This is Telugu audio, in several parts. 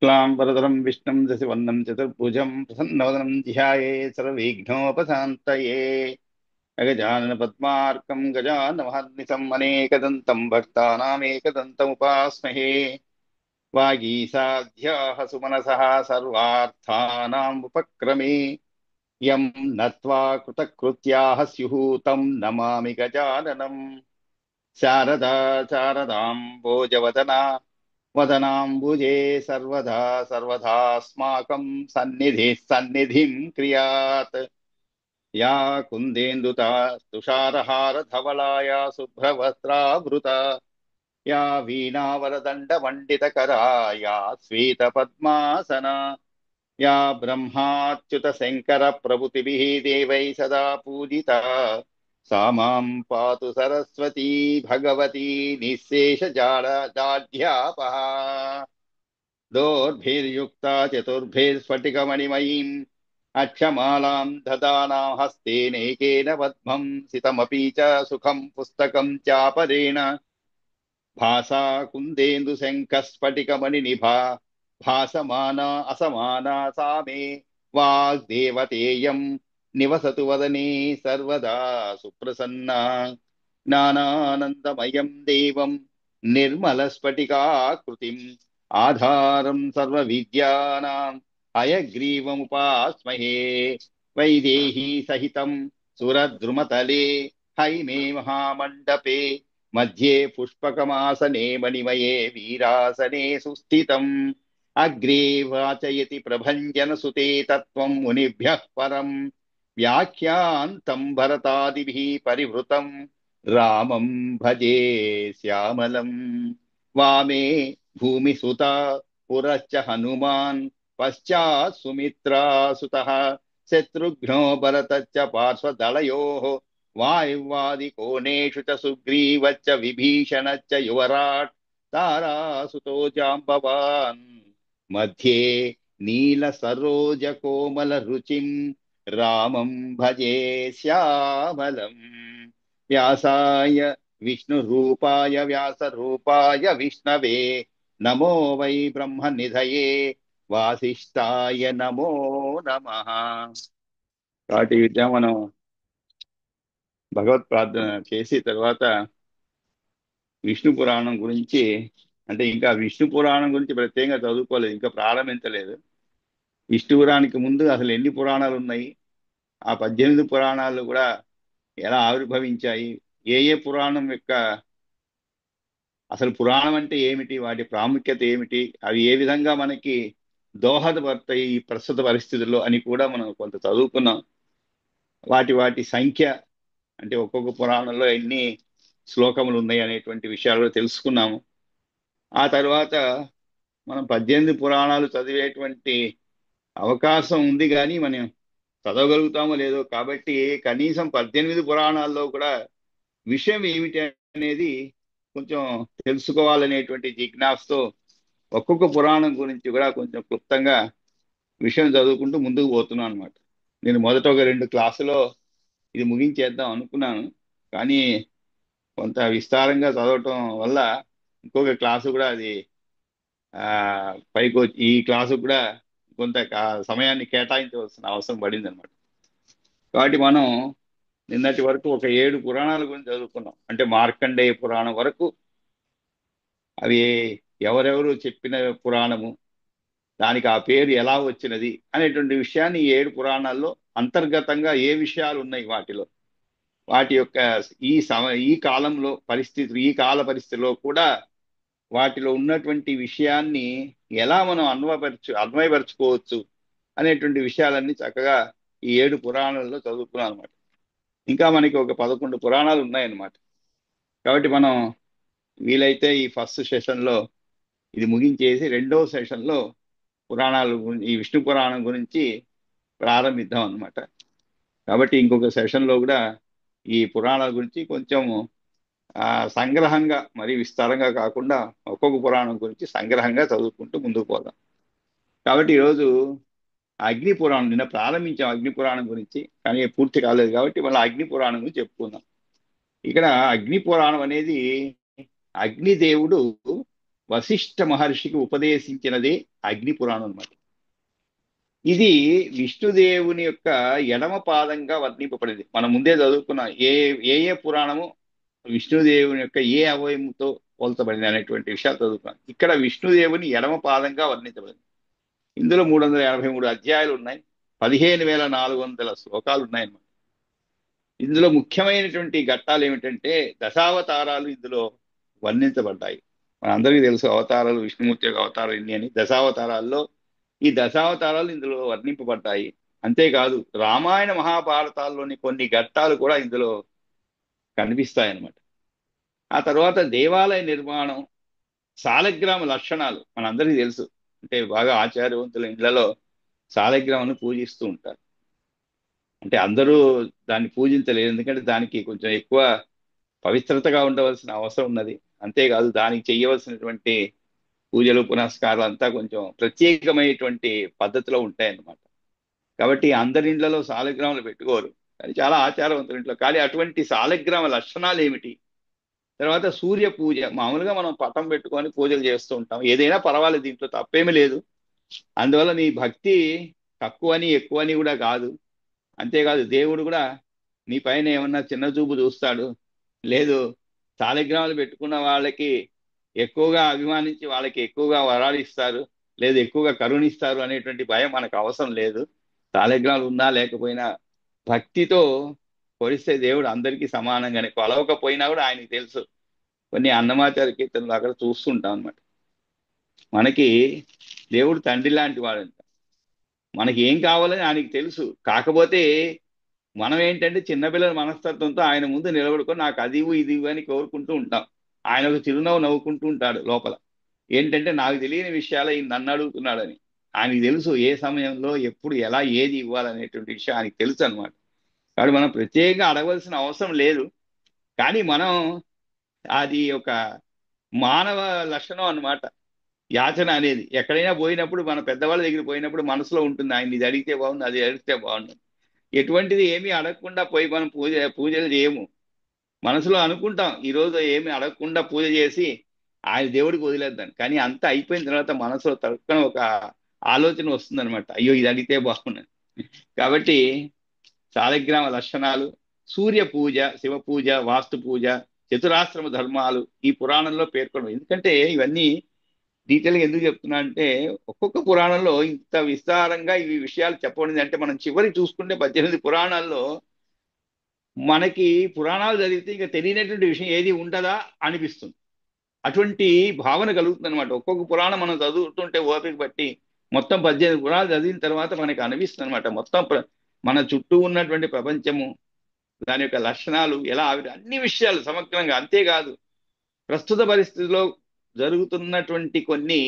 శుక్లాంబరధరం విష్ణుం శశివర్ణం చతుర్భుజం ప్రసన్నవదనం ధ్యాయే సర్వవిఘ్నోపశాంతయే గజానన పద్మార్కం గజానమహర్నిశం అనేకదంతం భక్తానామేకదంతముపాస్మహే వాగీసాధ్యాः సుమనసः సర్వార్థానాం ఉపక్రమే యం నత్వా కృతకృత్యాः స్యుః తం నమామి గజాననం శారదా శారదాంబోజవదనా వదనాంబుజే సర్వదా సర్వదాస్మాకం సన్నిధిం క్రియాత్ యా కుందేందుతా తుషారహారధవళాయ శుభ్రవస్త్రావృత యా వీణావరదండమండితకరా యా శ్వేతపద్మాసనా యా బ్రహ్మాచ్యుత శంకర ప్రభుతిభిः దేవై సదా పూజితా सा मां पातु सरस्वती भगवती निःशेषजाड्यापः दोर्भिर्युक्ता चतुर्भिर्स्फटिकमणिमयीम् अक्षमालां ददाना हस्तेनैकेन पद्मं सितमपि च सुखं पुस्तकं चापरेण भासा कुन्देन्दुशङ्खस्फटिकमणिनिभा भासमाना असमाना सा मे वाग्देवतेयम् निवसतु वदने सर्वदा सुप्रसन्ना ज्ञानानन्दमयं देवं निर्मलस्फटिकाकृतिम् आधारं सर्वविद्यानां हयग्रीवमुपास्महे वैदेही सहितं सुरद्रुमतले हैमे महामण्डपे मध्ये पुष्पकमासने मणिमये वीरासने सुस्थितम् अग्रे वाचयति प्रभञ्जनसुते तत्त्वं मुनिभ्यः परम् व्याख्यान्तं भरतादिभिः परिवृतं रामं भजे श्यामलम् वामे भूमिसुता पुरश्च हनुमान् पश्चात् सुमित्रासुतः शत्रुघ्नो भरतश्च पार्श्वदलयोः वायुवादिकोणेषु च सुग्रीवश्च विभीषणश्च युवराट् तारासुतो जाम्बवान् मध्ये नीलसरोजकोमलरुचिं रामं भजे श्यामलम् व्यासाय विष्णुरूपाय व्यासरूपाय विष्णवे नमो वै ब्रह्मनिधये वासिष्ठाय नमो नमः। కాబట్టి విద్య మనం భగవత్ ప్రార్థన చేసి తర్వాత విష్ణు పురాణం గురించి, అంటే ఇంకా విష్ణు పురాణం గురించి ప్రత్యేకంగా చదువుకోలేదు, ఇంకా ప్రారంభించలేదు. విష్ణు పురాణానికి ముందు అసలు ఎన్ని పురాణాలు ఉన్నాయి, ఆ 18 పురాణాలు కూడా ఎలా ఆవిర్భవించాయి, ఏ ఏ పురాణం యొక్క అసలు పురాణం అంటే ఏమిటి, వాటి ప్రాముఖ్యత ఏమిటి, అవి ఏ విధంగా మనకి దోహదపడతాయి ఈ ప్రస్తుత పరిస్థితుల్లో అని కూడా మనం కొంత చదువుకున్నాం. వాటి సంఖ్య, అంటే ఒక్కొక్క పురాణంలో ఎన్ని శ్లోకములు ఉన్నాయి అనేటువంటి విషయాలు తెలుసుకున్నాము. ఆ తర్వాత మనం 18 పురాణాలు చదివేటువంటి అవకాశం ఉంది, కానీ మనం చదవగలుగుతామో లేదో. కాబట్టి కనీసం 18 పురాణాల్లో కూడా విషయం ఏమిటి అనేది కొంచెం తెలుసుకోవాలనేటువంటి జిజ్ఞాసతో ఒక్కొక్క పురాణం గురించి కూడా కొంచెం క్లుప్తంగా విషయం చదువుకుంటూ ముందుకు పోతున్నాను అనమాట. నేను మొదట ఒక 2 క్లాసులో ఇది ముగించేద్దాం అనుకున్నాను, కానీ కొంత విస్తారంగా చదవటం వల్ల ఇంకొక క్లాసు కూడా అది పైకి ఈ క్లాసు కూడా కొంత సమయాన్ని కేటాయించవలసిన అవసరం పడింది అనమాట. కాబట్టి మనం నిన్నటి వరకు ఒక 7 పురాణాల గురించి చదువుకున్నాం. అంటే మార్కండేయ పురాణం వరకు అవి ఎవరెవరు చెప్పిన పురాణము, దానికి ఆ పేరు ఎలా వచ్చినది అనేటువంటి విషయాన్ని ఈ 7 పురాణాల్లో అంతర్గతంగా ఏ విషయాలు ఉన్నాయి, వాటి యొక్క ఈ కాలంలో పరిస్థితులు, ఈ కాల పరిస్థితిలో కూడా వాటిలో ఉన్నటువంటి విషయాన్ని ఎలా మనం అన్వయపరచుకోవచ్చు అనేటువంటి విషయాలన్నీ చక్కగా ఈ 7 పురాణాలలో చదువుకున్నాం అనమాట. ఇంకా మనకి ఒక 11 పురాణాలు ఉన్నాయన్నమాట. కాబట్టి మనం వీలైతే ఈ ఫస్ట్ సెషన్లో ఇది ముగించేసి రెండవ సెషన్లో ఈ విష్ణు పురాణం గురించి ప్రారంభిద్దాం అనమాట. కాబట్టి ఇంకొక సెషన్లో కూడా ఈ పురాణాల గురించి కొంచెం సంగ్రహంగా, మరి విస్తారంగా కాకుండా ఒక్కొక్క పురాణం గురించి సంగ్రహంగా చదువుకుంటూ ముందుకు పోదాం. కాబట్టి ఈరోజు అగ్ని పురాణం, నిన్న ప్రారంభించాం అగ్ని పురాణం గురించి, కానీ పూర్తి కాలేదు. కాబట్టి మళ్ళీ అగ్ని పురాణం గురించి చెప్పుకుందాం. ఇక్కడ అగ్ని పురాణం అనేది అగ్నిదేవుడు వశిష్ఠ మహర్షికి ఉపదేశించినదే అగ్ని పురాణం అన్నమాట. ఇది విష్ణుదేవుని యొక్క ఎడమ పాదంగా వర్ణింపబడింది. మనం ముందే చదువుకున్న ఏ పురాణము విష్ణుదేవుని యొక్క ఏ అవయముతో పోల్చబడింది అనేటువంటి విషయాలు చదువుకున్నాం. ఇక్కడ విష్ణుదేవుని ఎడమ పాదంగా వర్ణించబడింది. ఇందులో 383 అధ్యాయాలు ఉన్నాయి, 15,400 శ్లోకాలు ఉన్నాయన్నమాట. ఇందులో ముఖ్యమైనటువంటి ఘట్టాలు ఏమిటంటే దశావతారాలు ఇందులో వర్ణించబడ్డాయి. మనందరికీ తెలుసు అవతారాలు, విష్ణుమూర్తి యొక్క అవతారాలు ఎన్ని అని. దశావతారాల్లో ఈ దశావతారాలు ఇందులో వర్ణింపబడ్డాయి. అంతేకాదు రామాయణ మహాభారతాల్లోని కొన్ని ఘట్టాలు కూడా ఇందులో కనిపిస్తాయన్నమాట. ఆ తర్వాత దేవాలయ నిర్మాణం, శాలగ్రామ లక్షణాలు మనందరికీ తెలుసు. అంటే బాగా ఆచార్యవంతుల ఇళ్లలో శాలగ్రామాన్ని పూజిస్తూ ఉంటారు. అంటే అందరూ దాన్ని పూజించలేరు, ఎందుకంటే దానికి కొంచెం ఎక్కువ పవిత్రతగా ఉండవలసిన అవసరం ఉన్నది. అంతేకాదు దానికి చేయవలసినటువంటి పూజలు పునస్కారాలు అంతా కొంచెం ప్రత్యేకమైనటువంటి పద్ధతిలో ఉంటాయన్నమాట. కాబట్టి అందరి ఇండ్లలో శాలగ్రామాలు పెట్టుకోరు, కానీ చాలా ఆచారవంతుల ఇంట్లో. కానీ అటువంటి శాలగ్రామ లక్షణాలు ఏమిటి? తర్వాత సూర్య పూజ. మామూలుగా మనం పటం పెట్టుకొని పూజలు చేస్తూ ఉంటాం, ఏదైనా పర్వాలేదు, దీంట్లో తప్పేమీ లేదు. అందువల్ల నీ భక్తి తక్కువని ఎక్కువని కూడా కాదు. అంతేకాదు దేవుడు కూడా నీ పైన ఏమన్నా చిన్న చూపు చూస్తాడు, లేదు శాలిగ్రామాలు పెట్టుకున్న వాళ్ళకి ఎక్కువగా అభిమానించి వాళ్ళకి ఎక్కువగా వరాలు ఇస్తారు, లేదు ఎక్కువగా కరుణిస్తారు అనేటువంటి భయం మనకు అవసరం లేదు. శాలిగ్రామాలు ఉన్నా లేకపోయినా భక్తితో కొలిస్తే దేవుడు అందరికీ సమానంగానే, కొలవకపోయినా కూడా ఆయనకి తెలుసు. కొన్ని అన్నమాచార్య కీర్తనలు అక్కడ చూస్తుంటాం అనమాట. మనకి దేవుడు తండ్రి లాంటి వాడంట, మనకి ఏం కావాలని ఆయనకి తెలుసు. కాకపోతే మనం ఏంటంటే చిన్నపిల్లల మనస్తత్వంతో ఆయన ముందు నిలబడుకొని నాకు అది ఇది అని కోరుకుంటూ ఉంటాం. ఆయన ఒక చిరునవ్వు నవ్వుకుంటూ ఉంటాడు లోపల. ఏంటంటే నాకు తెలియని విషయాలు ఈయన నన్ను అడుగుతున్నాడని. ఆయనకి తెలుసు ఏ సమయంలో ఎప్పుడు ఎలా ఏది ఇవ్వాలనేటువంటి విషయం ఆయనకి తెలుసు అనమాట. కాబట్టి మనం ప్రత్యేకంగా అడగవలసిన అవసరం లేదు. కానీ మనం అది ఒక మానవ లక్షణం అన్నమాట. యాచన అనేది ఎక్కడైనా పోయినప్పుడు, మన పెద్దవాళ్ళ దగ్గర పోయినప్పుడు మనసులో ఉంటుంది, ఆయన ఇది అడిగితే బాగుంది, అది అడిగితే బాగుంది. ఎటువంటిది ఏమీ అడగకుండా పోయి మనం పూజలు చేయము. మనసులో అనుకుంటాం ఈరోజు ఏమి అడగకుండా పూజ చేసి ఆయన దేవుడికి వదిలేద్దాం. కానీ అంతా అయిపోయిన తర్వాత మనసులో తక్కువ ఒక ఆలోచన వస్తుందన్నమాట, అయ్యో ఇది అడిగితే బాగుంది. కాబట్టి శాలిగ్రామ లక్షణాలు, సూర్య పూజ, శివ పూజ, వాస్తు పూజ, చతురాశ్రమ ధర్మాలు ఈ పురాణంలో పేర్కొనవు. ఎందుకంటే ఇవన్నీ డీటెయిల్గా ఎందుకు చెప్తున్నా అంటే, ఒక్కొక్క పురాణంలో ఇంత విస్తారంగా ఈ విషయాలు చెప్పబడింది. అంటే మనం చివరి చూసుకుంటే 18 పురాణాల్లో మనకి పురాణాలు చదివితే ఇంకా తెలియనటువంటి విషయం ఏది ఉంటుందా అనిపిస్తుంది. అటువంటి భావన కలుగుతుంది అనమాట. ఒక్కొక్క పురాణం మనం చదువుతుంటే ఓపిక బట్టి మొత్తం 18 పురాణాలు చదివిన తర్వాత మనకి అనిపిస్తుంది అనమాట. మొత్తం మన చుట్టూ ఉన్నటువంటి ప్రపంచము, దాని యొక్క లక్షణాలు ఎలా అన్ని విషయాలు సమగ్రంగా. అంతేకాదు ప్రస్తుత పరిస్థితిలో జరుగుతున్నటువంటి కొన్ని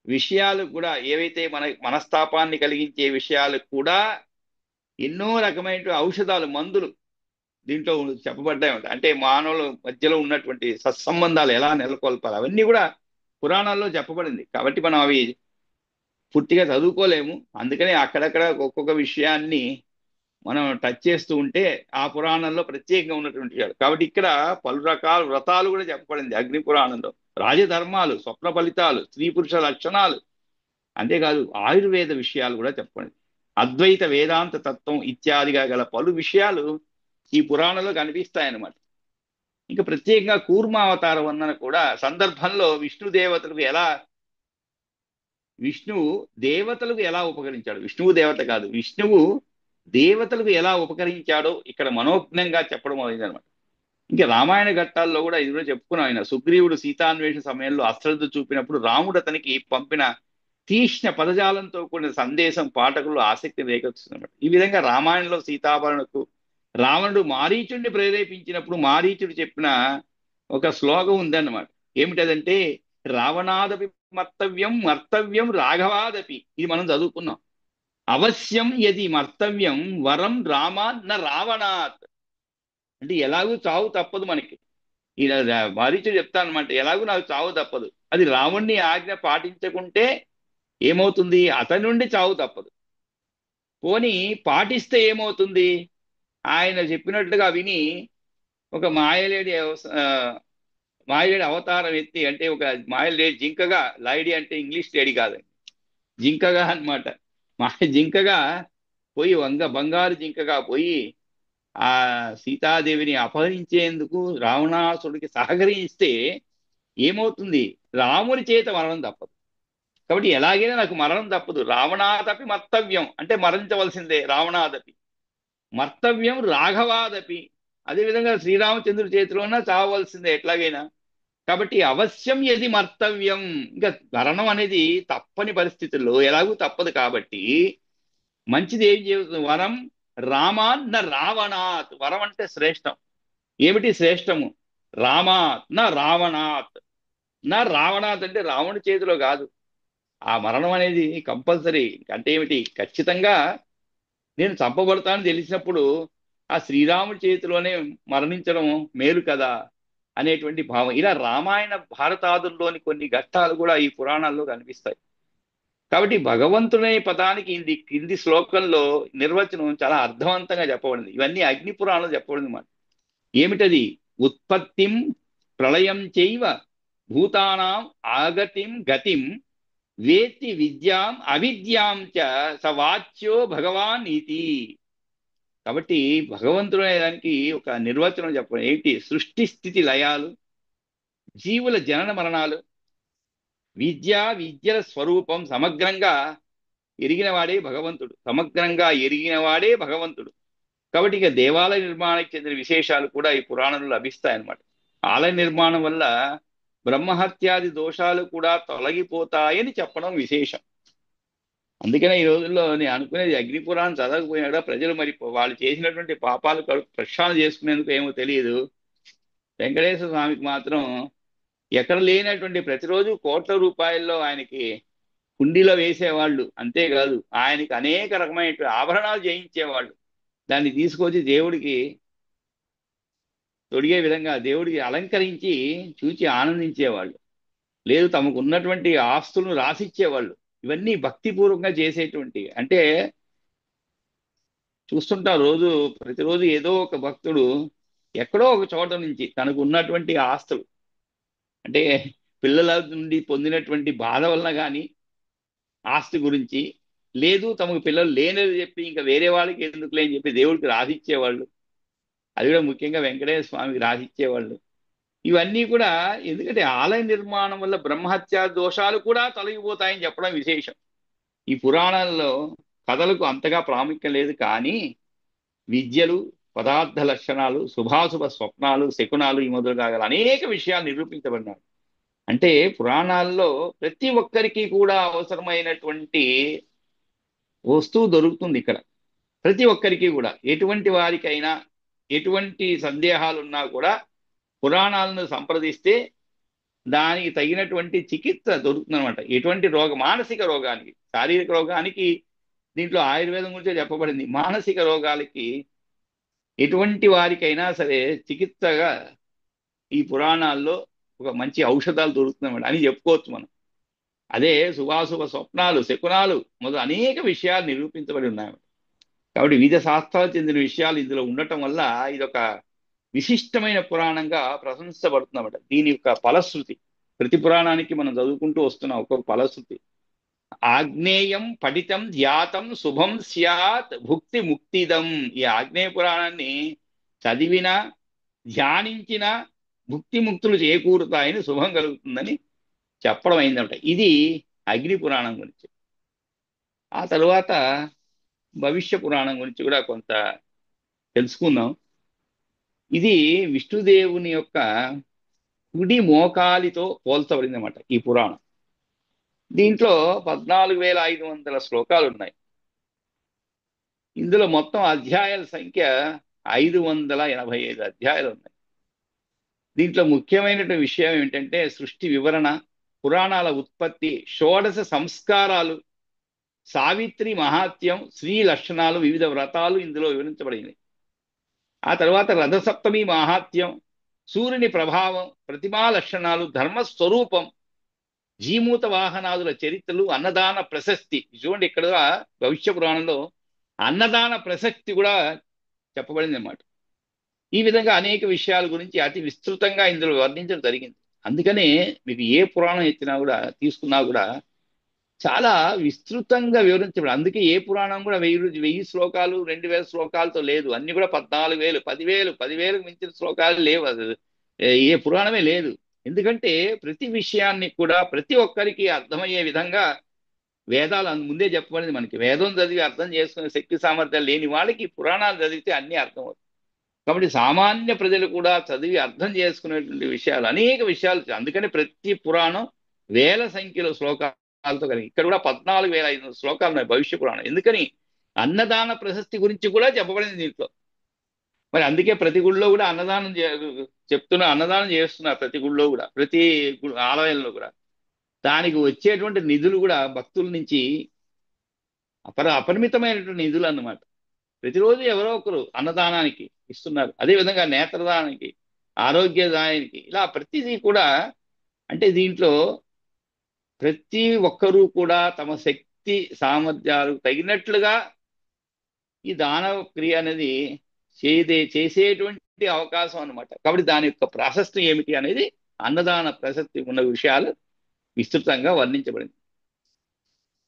విషయాలు కూడా, ఏవైతే మనస్తాపాన్ని కలిగించే విషయాలు కూడా ఎన్నో రకమైన ఔషధాలు, మందులు దీంట్లో చెప్పబడ్డాయి. అంటే మానవుల మధ్యలో ఉన్నటువంటి సత్సంబంధాలు ఎలా నెలకొల్పాలి అవన్నీ కూడా పురాణాల్లో చెప్పబడింది. కాబట్టి మనం అవి పూర్తిగా చదువుకోలేము. అందుకని అక్కడక్కడ ఒక్కొక్క విషయాన్ని మనం టచ్ చేస్తూ ఉంటే ఆ పురాణంలో ప్రత్యేకంగా ఉన్నటువంటి విషయాలు. కాబట్టి ఇక్కడ పలు రకాల వ్రతాలు కూడా చెప్పబడింది అగ్ని పురాణంలో. రాజధర్మాలు, స్వప్న ఫలితాలు, స్త్రీ పురుష లక్షణాలు, అంతేకాదు ఆయుర్వేద విషయాలు కూడా చెప్పబడింది. అద్వైత వేదాంత తత్వం ఇత్యాదిగా గల పలు విషయాలు ఈ పురాణంలో కనిపిస్తాయన్నమాట. ఇంకా ప్రత్యేకంగా కూర్మావతార వర్ణన కూడా సందర్భంలో విష్ణువు దేవతలకు ఎలా ఉపకరించాడు, విష్ణువు దేవత కాదు, విష్ణువు దేవతలకు ఎలా ఉపకరించాడో ఇక్కడ మనోజ్ఞంగా చెప్పడం అయిందనమాట. ఇంకా రామాయణ ఘట్టాల్లో కూడా ఇది కూడా చెప్పుకున్నాం. ఆయన సుగ్రీవుడు సీతాన్వేషణ సమయంలో అశ్రద్ధ చూపినప్పుడు రాముడు అతనికి పంపిన తీక్ష్ణ పదజాలంతో కూడిన సందేశం పాఠకులు ఆసక్తి రేకెత్తుతున్నమాట. ఈ విధంగా రామాయణంలో సీతాపరణకు రావణుడు మారీచుడిని ప్రేరేపించినప్పుడు మారీచుడు చెప్పిన ఒక శ్లోకం ఉందన్నమాట. ఏమిటదంటే రావణాదపి మర్తవ్యం మర్తవ్యం రాఘవాదపి. ఇది మనం చదువుకున్నాం. అవశ్యం యది మర్తవ్యం వరం రామాన్న రావణాత్. అంటే ఎలాగూ చావు తప్పదు మనకి. ఇలా మారీచుడు చెప్తానమాట, ఎలాగూ నాకు చావు తప్పదు. అది రావణ్ణి ఆజ్ఞ పాటించకుంటే ఏమవుతుంది, అతని నుండి చావు తప్పదు. పోనీ పాటిస్తే ఏమవుతుంది, ఆయన చెప్పినట్లుగా విని ఒక మాయలేడి మాయలేడి అవతారం ఎత్తి అంటే ఒక మాయలేడి జింకగా, లైడి అంటే ఇంగ్లీష్ లేడీ కాదు, జింకగా అన్నమాట. మాయ జింకగా పోయి బంగారు జింకగా పోయి ఆ సీతాదేవిని అపహరించేందుకు రావణాసుడికి సహకరిస్తే ఏమవుతుంది? రాముని చేత మరణం తప్పదు. కాబట్టి ఎలాగైనా నాకు మరణం తప్పదు. రావణాదపి మర్తవ్యం అంటే మరణించవలసిందే. రావణాదపి మర్తవ్యం రాఘవాదపి, అదేవిధంగా శ్రీరామచంద్రుడి చేతిలోనే చావవలసిందే ఎట్లాగైనా. కాబట్టి అవశ్యం ఎది మర్తవ్యం, ఇంకా మరణం అనేది తప్పని పరిస్థితుల్లో ఎలాగూ తప్పదు. కాబట్టి మంచిది ఏం చేస్తుంది? వరం రామాన్ న రావణాత్. వరం అంటే శ్రేష్టం. ఏమిటి శ్రేష్టము? రామాత్ న రావణాత్. నా రావణాత్ అంటే రావణుడి చేతిలో కాదు. ఆ మరణం అనేది కంపల్సరీ. అంటే ఏమిటి? ఖచ్చితంగా నేను చంపబడతానని తెలిసినప్పుడు ఆ శ్రీరాముడి చేతిలోనే మరణించడం మేలు కదా అనేటువంటి భావం. ఇలా రామాయణ భారతాదుల్లోని కొన్ని ఘట్టాలు కూడా ఈ పురాణాల్లో కనిపిస్తాయి. కాబట్టి భగవంతునే పదానికి కింది శ్లోకంలో నిర్వచనం చాలా అర్థవంతంగా చెప్పబడింది. ఇవన్నీ అగ్ని పురాణంలో చెప్పబడింది మాట. ఏమిటది? ఉత్పత్తిం ప్రళయం చైవ భూతానాం ఆగతిం గతిం వేత్తి విద్యాం అవిద్యాం చ సవాచ్యో భగవాన్ ఇతి. కాబట్టి భగవంతుడు అనే దానికి ఒక నిర్వచనం చెప్పడం ఏంటి? సృష్టి స్థితి లయాలు, జీవుల జనన మరణాలు, విద్యల స్వరూపం సమగ్రంగా ఎరిగినవాడే భగవంతుడు. సమగ్రంగా ఎరిగినవాడే భగవంతుడు. కాబట్టి ఇక దేవాలయ నిర్మాణానికి చెందిన విశేషాలు కూడా ఈ పురాణంలో లభిస్తాయన్నమాట. ఆలయ నిర్మాణం వల్ల బ్రహ్మహత్యాది దోషాలు కూడా తొలగిపోతాయని చెప్పడం విశేషం. అందుకనే ఈ రోజుల్లో నేను అనుకునేది, అగ్ని పురాణం చదవకపోయినా ప్రజలు మరి వాళ్ళు చేసినటువంటి పాపాలు ప్రక్షాళన చేసుకునేందుకు ఏమో తెలియదు. వెంకటేశ్వర స్వామికి మాత్రం ఎక్కడ లేనటువంటి ప్రతిరోజు కోట్ల రూపాయల్లో ఆయనకి హుండీలో వేసేవాళ్ళు. అంతేకాదు ఆయనకి అనేక రకమైన ఆభరణాలు చేయించేవాళ్ళు. దాన్ని తీసుకొచ్చి దేవుడికి తొడిగే విధంగా దేవుడికి అలంకరించి చూచి ఆనందించేవాళ్ళు. లేదు తమకు ఉన్నటువంటి ఆస్తులను రాసిచ్చేవాళ్ళు. ఇవన్నీ భక్తిపూర్వకంగా చేసేటువంటి, అంటే చూస్తుంటా ప్రతిరోజు ఏదో ఒక భక్తుడు ఎక్కడో ఒక చోట నుంచి తనకు ఉన్నటువంటి ఆస్తులు, అంటే పిల్లల నుండి పొందినటువంటి బాధ వలన కానీ ఆస్తి గురించి, లేదు తమకు పిల్లలు లేనిది చెప్పి ఇంకా వేరే వాళ్ళకి ఎందుకులే అని చెప్పి దేవుడికి రాసిచ్చేవాళ్ళు. అది కూడా ముఖ్యంగా వెంకటేశ్వర స్వామికి రాసిచ్చేవాళ్ళు. ఇవన్నీ కూడా ఎందుకంటే ఆలయ నిర్మాణం వల్ల బ్రహ్మహత్యా దోషాలు కూడా తొలగిపోతాయని చెప్పడం విశేషం. ఈ పురాణాల్లో కథలకు అంతగా ప్రాముఖ్యం లేదు, కానీ విద్యలు, పదార్థ లక్షణాలు, శుభాశుభ స్వప్నాలు, శకునాలు ఈ మొదలుగా గల అనేక విషయాలు నిరూపించబడినాయి. అంటే పురాణాల్లో ప్రతి ఒక్కరికి కూడా అవసరమైనటువంటి వస్తువు దొరుకుతుంది ఇక్కడ. ప్రతి ఒక్కరికి కూడా, ఎటువంటి వారికైనా ఎటువంటి సందేహాలు ఉన్నా కూడా పురాణాలను సంప్రదిస్తే దానికి తగినటువంటి చికిత్స దొరుకుతుంది అనమాట. ఎటువంటి మానసిక రోగానికి, శారీరక రోగానికి దీంట్లో ఆయుర్వేదం గురించే చెప్పబడింది. మానసిక రోగాలకి ఎటువంటి వారికైనా సరే చికిత్సగా ఈ పురాణాల్లో ఒక మంచి ఔషధాలు దొరుకుతున్నాయి అని చెప్పుకోవచ్చు మనం. అదే శుభాశుభ స్వప్నాలు, శకునాలు మొదలు అనేక విషయాలు నిరూపించబడి ఉన్నాయి. కాబట్టి వివిధ శాస్త్రాలు చెందిన విషయాలు ఇందులో ఉండటం వల్ల ఇదొక విశిష్టమైన పురాణంగా ప్రశంసపడుతున్నమాట. దీని యొక్క ఫలశ్రుతి ప్రతి పురాణానికి మనం చదువుకుంటూ వస్తున్నాం ఒక్కొక్క ఫలశ్రుతి. ఆగ్నేయం పఠితం ధ్యాతం శుభం స్యాత్ భుక్తి ముక్తిదం. ఈ ఆగ్నేయ పురాణాన్ని చదివిన ధ్యానించిన భుక్తి ముక్తులు చేకూరుతాయని, శుభం కలుగుతుందని చెప్పడం అయిందన్నమాట. ఇది అగ్ని పురాణం గురించి. ఆ తరువాత భవిష్య పురాణం గురించి కూడా కొంత తెలుసుకుందాం. ఇది విష్ణుదేవుని యొక్క కుడి మోకాలితో పోల్చబడింది అన్నమాట ఈ పురాణం. దీంట్లో 14,500 శ్లోకాలు ఉన్నాయి. ఇందులో మొత్తం అధ్యాయాల సంఖ్య 585 అధ్యాయాలు ఉన్నాయి. దీంట్లో ముఖ్యమైనటువంటి విషయం ఏమిటంటే సృష్టి వివరణ, పురాణాల ఉత్పత్తి, షోడశ సంస్కారాలు, సావిత్రి మహాత్యం, స్త్రీ లక్షణాలు, వివిధ వ్రతాలు ఇందులో వివరించబడినవి. ఆ తర్వాత రథసప్తమి మహాత్యం, సూర్యుని ప్రభావం, ప్రతిమా లక్షణాలు, ధర్మస్వరూపం, జీమూత వాహనాదుల చరిత్రలు, అన్నదాన ప్రశస్తి. చూడండి ఇక్కడ భవిష్య పురాణంలో అన్నదాన ప్రసక్తి కూడా చెప్పబడింది అన్నమాట. ఈ విధంగా అనేక విషయాల గురించి అతి విస్తృతంగా ఇందులో వర్ణించడం జరిగింది. అందుకనే మీకు ఏ పురాణం ఎత్తినా కూడా తీసుకున్నా కూడా చాలా విస్తృతంగా వివరించబడి, అందుకే ఏ పురాణం కూడా 1000 శ్లోకాలు 2000 శ్లోకాలతో లేదు. అన్ని కూడా 14,000 10,000కు మించిన శ్లోకాలు లేవు. అది ఏ పురాణమే లేదు. ఎందుకంటే ప్రతి విషయాన్ని కూడా ప్రతి ఒక్కరికి అర్థమయ్యే విధంగా వేదాలు ముందే చెప్పబడింది. మనకి వేదం చదివి అర్థం చేసుకునే శక్తి సామర్థ్యాలు లేని వాళ్ళకి పురాణాలు చదివితే అన్నీ అర్థమవుతాయి. కాబట్టి సామాన్య ప్రజలు కూడా చదివి అర్థం చేసుకునేటువంటి విషయాలు అనేక విషయాలు. అందుకని ప్రతి పురాణం వేల సంఖ్యలో శ్లోకాలతో కలిగి, ఇక్కడ కూడా 14,500 శ్లోకాలు ఉన్నాయి భవిష్య పురాణం. ఎందుకని అన్నదాన ప్రశస్తి గురించి కూడా చెప్పబడింది దీంట్లో. మరి అందుకే ప్రతి గుడిలో కూడా అన్నదానం అన్నదానం చేస్తున్నారు. ప్రతి గుడిలో కూడా, ప్రతి ఆలయంలో కూడా దానికి వచ్చేటువంటి నిధులు కూడా భక్తుల నుంచి అపరిమితమైనటువంటి నిధులు అన్నమాట. ప్రతిరోజు ఎవరో ఒకరు అన్నదానానికి ఇస్తున్నారు. అదేవిధంగా నేత్రదానానికి, ఆరోగ్యదాయానికి, ఇలా ప్రతిదీ కూడా. అంటే దీంట్లో ప్రతి ఒక్కరూ కూడా తమ శక్తి సామర్థ్యాలు తగినట్లుగా ఈ దానవ క్రియ అనేది చేసేటువంటి అవకాశం అన్నమాట. కాబట్టి దాని యొక్క ప్రాశస్త్యం ఏమిటి అనేది, అన్నదాన ప్రశస్తి ఉన్న విషయాలు విస్తృతంగా వర్ణించబడింది.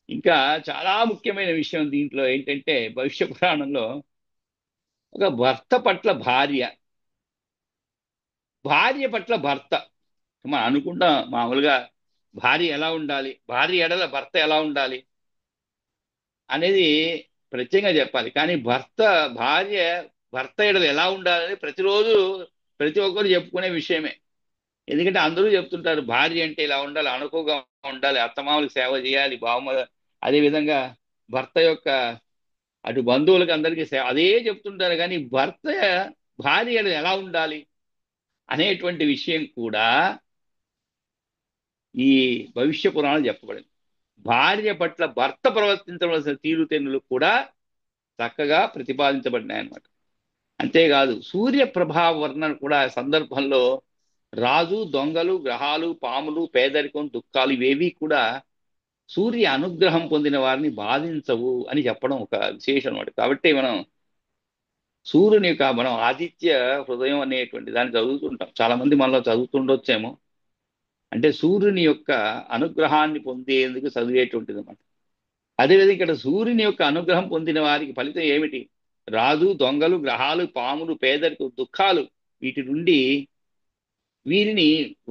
ఇంకా చాలా ముఖ్యమైన విషయం దీంట్లో ఏంటంటే, భవిష్య పురాణంలో ఒక భర్త పట్ల భార్య, భార్య పట్ల భర్త, మనం అనుకుంటాం మామూలుగా భార్య ఎలా ఉండాలి, భార్య ఎడల భర్త ఎలా ఉండాలి అనేది ప్రత్యేకంగా చెప్పాలి. కానీ భార్య భర్త ఎడల ఎలా ఉండాలని ప్రతిరోజు ప్రతి ఒక్కరు చెప్పుకునే విషయమే. ఎందుకంటే అందరూ చెప్తుంటారు భార్య అంటే ఇలా ఉండాలి, అణుకుగా ఉండాలి, అత్తమామలకు సేవ చేయాలి, అదేవిధంగా భర్త యొక్క అటు బంధువులకు అందరికీ సేవ, అదే చెప్తుంటారు. కానీ భార్య ఎలా ఉండాలి అనేటువంటి విషయం కూడా ఈ భవిష్య పురాణం చెప్పబడింది. భార్య పట్ల భర్త ప్రవర్తించవలసిన తీరుతెన్నులు కూడా చక్కగా ప్రతిపాదించబడినాయన్నమాట. అంతేకాదు సూర్య ప్రభావ వర్ణన కూడా సందర్భంలో రాజు, దొంగలు, గ్రహాలు, పాములు, పేదరికం, దుఃఖాలు ఇవేవి కూడా సూర్య అనుగ్రహం పొందిన వారిని బాధించవు అని చెప్పడం ఒక విశేషం అన్నమాట. కాబట్టి సూర్యుని యొక్క మనం ఆదిత్య హృదయం అనేటువంటి దాన్ని చదువుతుంటాం. చాలా మంది మనలో చదువుతుండొచ్చేమో. అంటే సూర్యుని యొక్క అనుగ్రహాన్ని పొందేందుకు చదివేటువంటిది అన్నమాట. అదేవిధంగా ఇక్కడ సూర్యుని యొక్క అనుగ్రహం పొందిన వారికి ఫలితం ఏమిటి? రాజు, దొంగలు, గ్రహాలు, పాములు, పేదరికం, దుఃఖాలు వీటి నుండి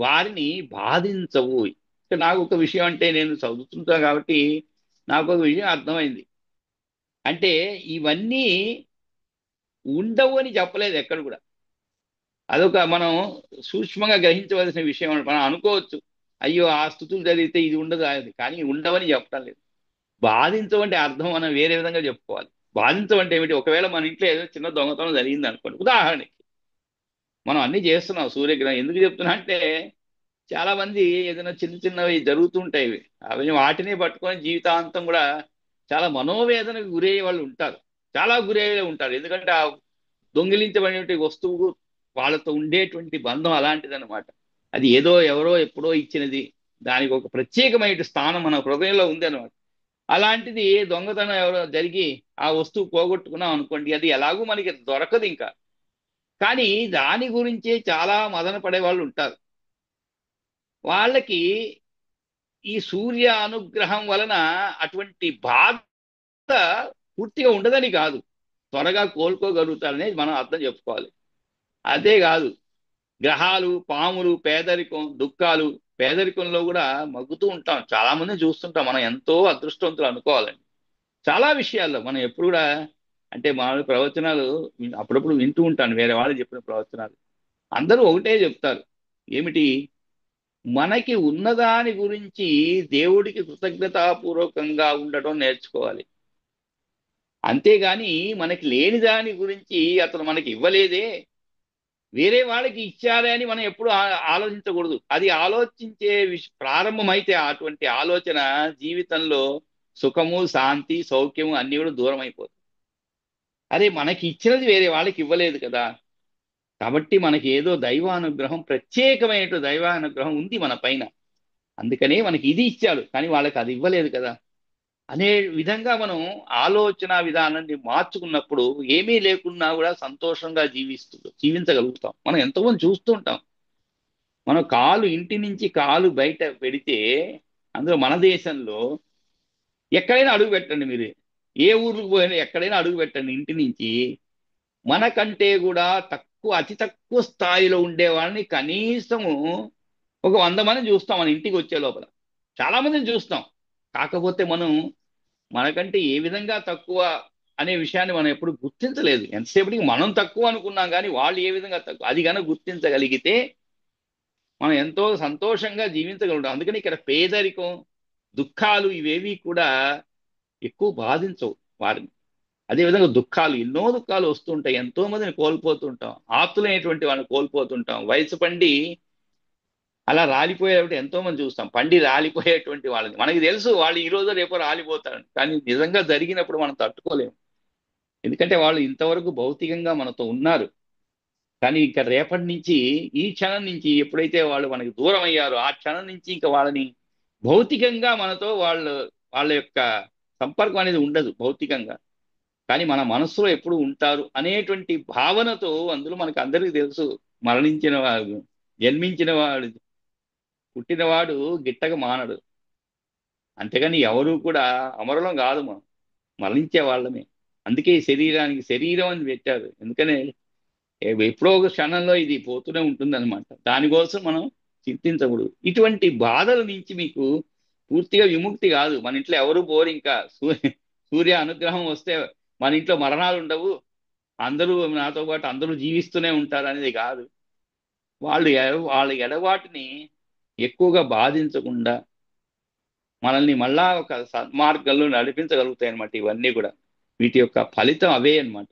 వారిని బాధించవు. నాకు ఒక విషయం, అంటే నేను చదువుతుంటాను కాబట్టి నాకు ఒక విషయం అర్థమైంది. అంటే ఇవన్నీ ఉండవు అని చెప్పలేదు ఎక్కడ కూడా. అదొక మనం సూక్ష్మంగా గ్రహించవలసిన విషయం. మనం అనుకోవచ్చు అయ్యో ఆ స్థుతులు చదివితే ఇది ఉండదు అది, కానీ ఉండవని చెప్పడం లేదు. బాధించవంటే అర్థం మనం వేరే విధంగా చెప్పుకోవాలి. బాధించవంటే ఏమిటి? ఒకవేళ మన ఇంట్లో ఏదో చిన్న దొంగతనం జరిగింది అనుకోండి, ఉదాహరణకి మనం అన్ని చేస్తున్నాం. సూర్యగ్రహం ఎందుకు చెప్తున్నా అంటే, చాలా మంది ఏదైనా చిన్న చిన్నవి జరుగుతుంటాయి, అవి వాటినే పట్టుకొని జీవితాంతం కూడా చాలా మనోవేదనకు గురయ్యే వాళ్ళు ఉంటారు. చాలా గురయ్యే ఉంటారు. ఎందుకంటే ఆ దొంగిలించబడినటువంటి వస్తువు వాళ్ళతో ఉండేటువంటి బంధం అలాంటిదన్నమాట. అది ఏదో ఎవరో ఎప్పుడో ఇచ్చినది, దానికి ఒక ప్రత్యేకమైన స్థానం మన హృదయంలో ఉంది అనమాట. అలాంటిది దొంగతనం ఎవరో జరిగి ఆ వస్తువు పోగొట్టుకున్నాం అనుకోండి, అది ఎలాగూ మనకి దొరకదు ఇంకా. కానీ దాని గురించే చాలా మదన పడే వాళ్ళు ఉంటారు. వాళ్ళకి ఈ సూర్య అనుగ్రహం వలన అటువంటి బాధ పూర్తిగా ఉండదని కాదు, త్వరగా కోలుకోగలుగుతారనేది మనం అర్థం చెప్పుకోవాలి. అదే కాదు, గ్రహాలు, పాములు, పేదరికం, దుఃఖాలు, పేదరికంలో కూడా మగ్గుతూ ఉంటాం. చాలా మందిని చూస్తుంటాం. మనం ఎంతో అదృష్టవంతులు అనుకోవాలండి. చాలా విషయాల్లో మనం ఎప్పుడు కూడా, అంటే మామూలు ప్రవచనాలు అప్పుడప్పుడు వింటూ ఉంటాను, వేరే వాళ్ళు చెప్పిన ప్రవచనాలు. అందరూ ఒకటే చెప్తారు, ఏమిటి? మనకి ఉన్నదాని గురించి దేవుడికి కృతజ్ఞతాపూర్వకంగా ఉండటం నేర్చుకోవాలి. అంతేగాని మనకి లేని దాని గురించి అతను మనకి ఇవ్వలేదే, వేరే వాళ్ళకి ఇచ్చారే అని మనం ఎప్పుడు ఆలోచించకూడదు. అది ఆలోచించే ప్రారంభమైతే అటువంటి ఆలోచన జీవితంలో సుఖము, శాంతి, సౌఖ్యము అన్నీ కూడా దూరం అయిపోతుంది. అరే మనకి ఇచ్చినది వేరే వాళ్ళకి ఇవ్వలేదు కదా, కాబట్టి మనకి ఏదో దైవానుగ్రహం, ప్రత్యేకమైన దైవానుగ్రహం ఉంది మన పైన, అందుకనే మనకి ఇది ఇచ్చాడు, కానీ వాళ్ళకి అది ఇవ్వలేదు కదా. అనే విధంగా మనం ఆలోచన విధానాన్ని మార్చుకున్నప్పుడు ఏమీ లేకున్నా కూడా సంతోషంగా జీవించగలుగుతాం. మనం ఎంతోమంది చూస్తూ ఉంటాం. మనం కాలు ఇంటి నుంచి కాలు బయట పెడితే, అందులో మన దేశంలో ఎక్కడైనా అడుగు పెట్టండి మీరు. ఏ ఊరికి పోయినా ఎక్కడైనా అడుగు పెట్టండి ఇంటి నుంచి. మనకంటే కూడా అతి తక్కువ స్థాయిలో ఉండే వాళ్ళని కనీసము ఒక 100 మంది చూస్తాం మన ఇంటికి వచ్చే లోపల. చాలా మందిని చూస్తాం. కాకపోతే మనం మనకంటే ఏ విధంగా తక్కువ అనే విషయాన్ని మనం ఎప్పుడు గుర్తించలేదు. ఎంతసేపటికి మనం తక్కువ అనుకున్నాం కానీ వాళ్ళు ఏ విధంగా తక్కువ అది కనుక గుర్తించగలిగితే మనం ఎంతో సంతోషంగా జీవించగలుగుతాం. అందుకని ఇక్కడ పేదరికం, దుఃఖాలు ఇవేవి కూడా ఎక్కువ బాధించవు వారిని. అదేవిధంగా దుఃఖాలు, ఎన్నో దుఃఖాలు వస్తుంటాయి. ఎంతో మందిని కోల్పోతుంటాం. ఆప్తులైనటువంటి వాళ్ళని కోల్పోతుంటాం. వయసు పండి అలా రాలిపోయేటువంటి ఎంతో మంది చూస్తాం. పండి రాలిపోయేటువంటి వాళ్ళని మనకి తెలుసు వాళ్ళు ఈ రోజు రేపో రాలిపోతారు. కానీ నిజంగా జరిగినప్పుడు మనం తట్టుకోలేము. ఎందుకంటే వాళ్ళు ఇంతవరకు భౌతికంగా మనతో ఉన్నారు. కానీ ఇంకా రేపటి నుంచి, ఈ క్షణం నుంచి ఎప్పుడైతే వాళ్ళు మనకి దూరం అయ్యారో ఆ క్షణం నుంచి ఇంకా వాళ్ళని భౌతికంగా మనతో వాళ్ళ యొక్క సంపర్కం అనేది ఉండదు భౌతికంగా. కానీ మన మనస్సులో ఎప్పుడు ఉంటారు అనేటువంటి భావనతో అందులో మనకు అందరికీ తెలుసు. మరణించిన వాడు, జన్మించిన వాడు, పుట్టినవాడు గిట్టక మానడు. అంతేగాని ఎవరు కూడా అమరులం కాదు, మనం మరణించే వాళ్ళమే. అందుకే ఈ శరీరానికి శరీరం అని పెట్టారు. ఎందుకనే ఎప్పుడో ఒక క్షణంలో ఇది పోతూనే ఉంటుంది అనమాట. దానికోసం మనం చింతించకూడదు. ఇటువంటి బాధల నుంచి మీకు పూర్తిగా విముక్తి కాదు. మన ఇంట్లో ఎవరు పోరు. ఇంకా సూర్య అనుగ్రహం వస్తే మన ఇంట్లో మరణాలు ఉండవు, అందరూ నాతో పాటు అందరూ జీవిస్తూనే ఉంటారు అనేది కాదు. వాళ్ళ ఎడబాటుని ఎక్కువగా బాధించకుండా మనల్ని మళ్ళా ఒక సన్మార్గంలో నడిపించగలుగుతాయి అన్నమాట. ఇవన్నీ కూడా వీటి యొక్క ఫలితం అవే అన్నమాట.